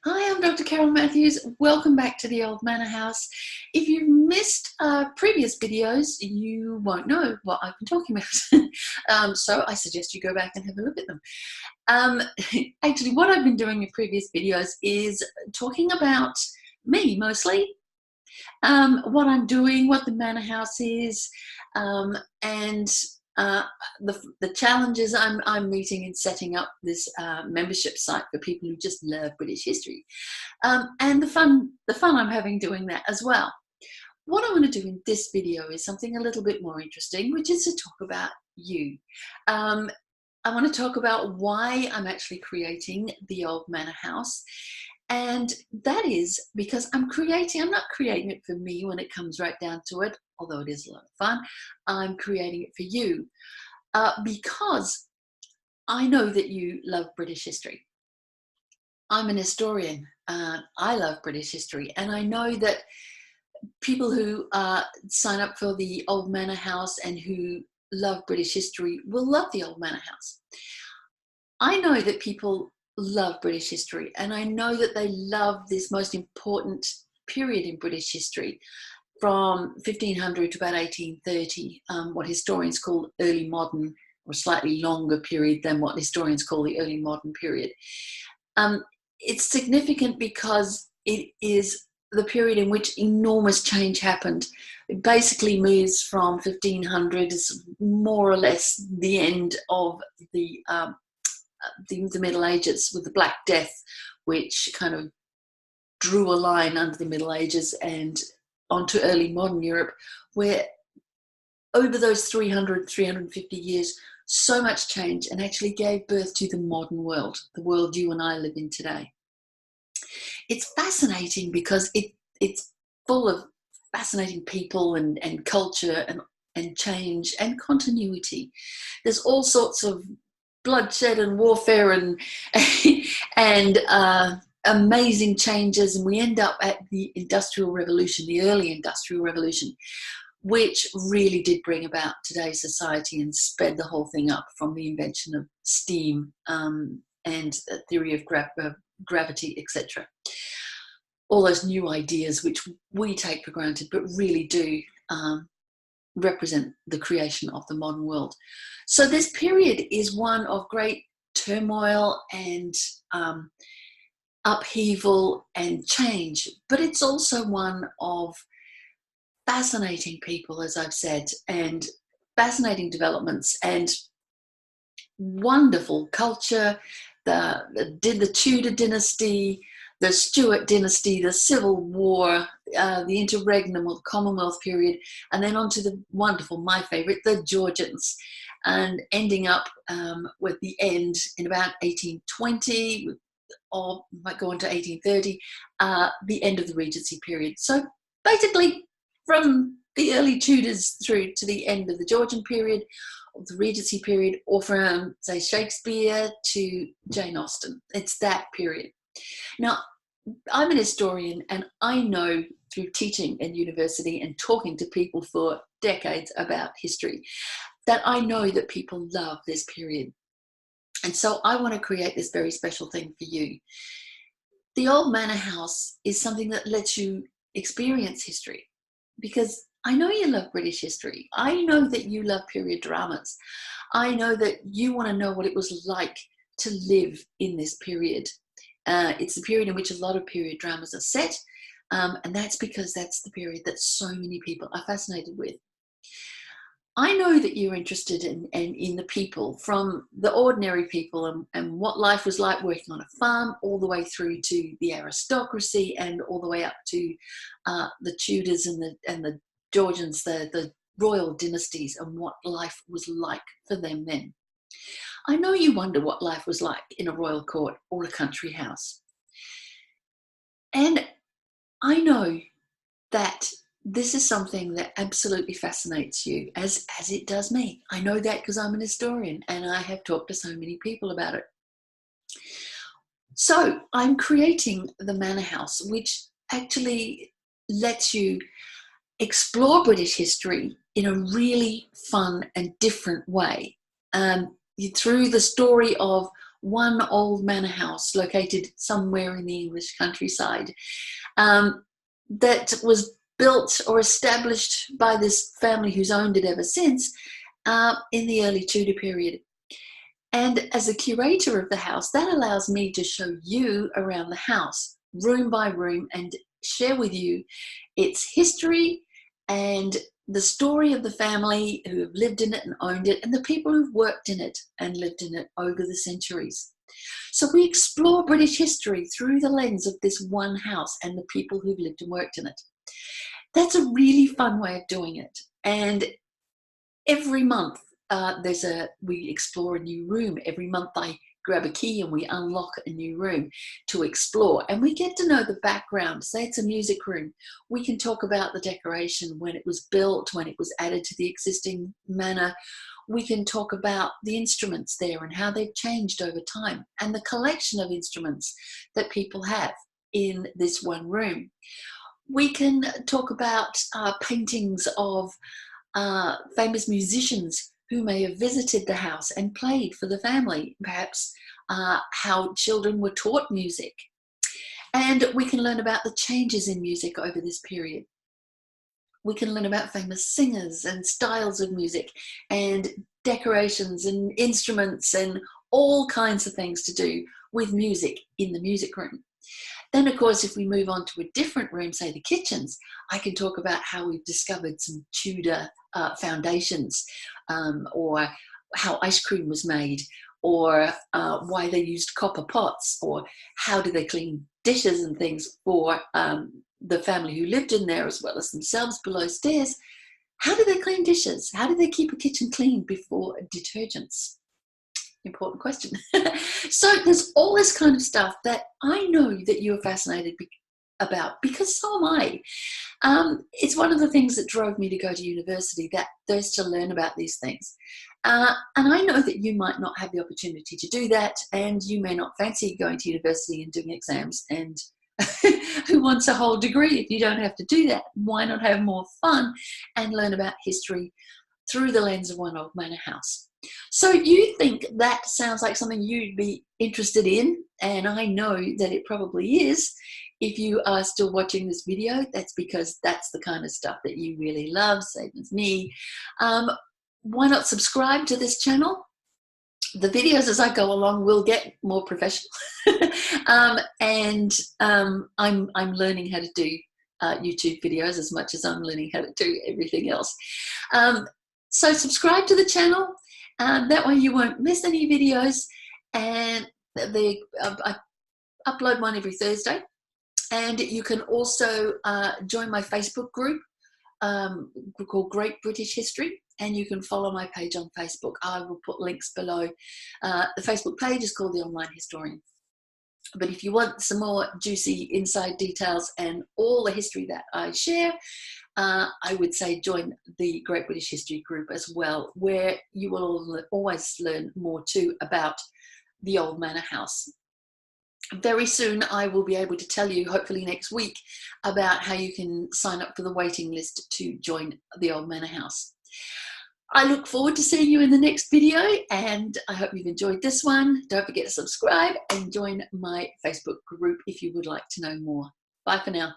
Hi, I'm Dr. Carol Matthews. Welcome back to the Auld Manor House. If you've missed previous videos, you won't know what I've been talking about. So I suggest you go back and have a look at them. Actually, what I've been doing in previous videos is talking about me mostly, what I'm doing, what the Manor House is, and the challenges I'm meeting in setting up this membership site for people who just love British history, and the fun I'm having doing that as well. What I want to do in this video is something a little bit more interesting, which is to talk about you. I want to talk about why I'm actually creating the Auld Manor House. And that is because I'm not creating it for me when it comes right down to it, although it is a lot of fun. I'm creating it for you because I know that you love British history. I'm an historian. I love British history, and I know that people who sign up for the Auld Manor House and who love British history will love the Auld Manor House. I know that people love British history, and I know that they love this most important period in British history from 1500 to about 1830, what historians call early modern, or a slightly longer period than what historians call the early modern period. It's significant because it is the period in which enormous change happened. It basically moves from 1500, is more or less the end of the Middle Ages with the Black Death, which kind of drew a line under the Middle Ages and onto early modern Europe, where over those 350 years, so much change and actually gave birth to the modern world, the world you and I live in today. It's fascinating because it's full of fascinating people and culture and change and continuity. There's all sorts of bloodshed and warfare and and amazing changes, and we end up at the Industrial Revolution, the early Industrial Revolution, which really did bring about today's society and sped the whole thing up from the invention of steam and the theory of gravity, etc. All those new ideas which we take for granted but really do represent the creation of the modern world. So this period is one of great turmoil and upheaval and change, but it's also one of fascinating people, as I've said, and fascinating developments and wonderful culture. The Tudor dynasty, the Stuart dynasty, the Civil War, the interregnum or Commonwealth period, and then on to the wonderful, my favourite, the Georgians, and ending up with the end in about 1820, or might go on to 1830, the end of the Regency period. So basically, from the early Tudors through to the end of the Georgian period, of the Regency period, or from, say, Shakespeare to Jane Austen. It's that period. Now, I'm an historian, and I know through teaching at university and talking to people for decades about history that I know that people love this period. And so I want to create this very special thing for you. The Auld Manor House is something that lets you experience history, because I know you love British history. I know that you love period dramas. I know that you want to know what it was like to live in this period. It's the period in which a lot of period dramas are set, and that's because that's the period that so many people are fascinated with. I know that you're interested in the people, from the ordinary people and what life was like working on a farm, all the way through to the aristocracy and all the way up to the Tudors and the Georgians, the royal dynasties, and what life was like for them then. I know you wonder what life was like in a royal court or a country house. And I know that this is something that absolutely fascinates you, as it does me. I know that because I'm an historian and I have talked to so many people about it. So I'm creating the Manor House, which actually lets you explore British history in a really fun and different way, through the story of one Auld Manor House located somewhere in the English countryside, that was built or established by this family who's owned it ever since, in the early Tudor period. And as a curator of the house, that allows me to show you around the house, room by room, and share with you its history and the story of the family who have lived in it and owned it, and the people who've worked in it and lived in it over the centuries. So we explore British history through the lens of this one house and the people who've lived and worked in it. That's a really fun way of doing it. And every month we explore a new room. Every month I grab a key and we unlock a new room to explore, and we get to know the background. Say it's a music room, we can talk about the decoration, when it was built, when it was added to the existing manor. We can talk about the instruments there and how they've changed over time, and the collection of instruments that people have in this one room. We can talk about paintings of famous musicians who may have visited the house and played for the family, perhaps how children were taught music. And we can learn about the changes in music over this period. We can learn about famous singers and styles of music and decorations and instruments and all kinds of things to do with music in the music room. Then, of course, if we move on to a different room, say the kitchens, I can talk about how we've discovered some Tudor foundations, or how ice cream was made, or why they used copper pots, or how do they clean dishes and things for the family who lived in there as well as themselves below stairs. How do they clean dishes? How do they keep a kitchen clean before detergents? Important question. So there's all this kind of stuff that I know that you're fascinated about, because so am I. It's one of the things that drove me to go to university, that thirst to learn about these things. And I know that you might not have the opportunity to do that, and you may not fancy going to university and doing exams, and who wants a whole degree if you don't have to do that? Why not have more fun and learn about history through the lens of one Auld Manor House? So you think that sounds like something you'd be interested in, and I know that it probably is. If you are still watching this video, that's because that's the kind of stuff that you really love, same as me. Why not subscribe to this channel? The videos as I go along will get more professional. I'm learning how to do YouTube videos as much as I'm learning how to do everything else. So subscribe to the channel. That way you won't miss any videos, and I upload one every Thursday. And you can also join my Facebook group called Great British History, and you can follow my page on Facebook. I will put links below. The Facebook page is called The Online Historian. But if you want some more juicy inside details and all the history that I share, I would say join the Great British History group as well, where you will always learn more too about the Auld Manor House. Very soon I will be able to tell you, hopefully next week, about how you can sign up for the waiting list to join the Auld Manor House. I look forward to seeing you in the next video, and I hope you've enjoyed this one. Don't forget to subscribe and join my Facebook group if you would like to know more. Bye for now.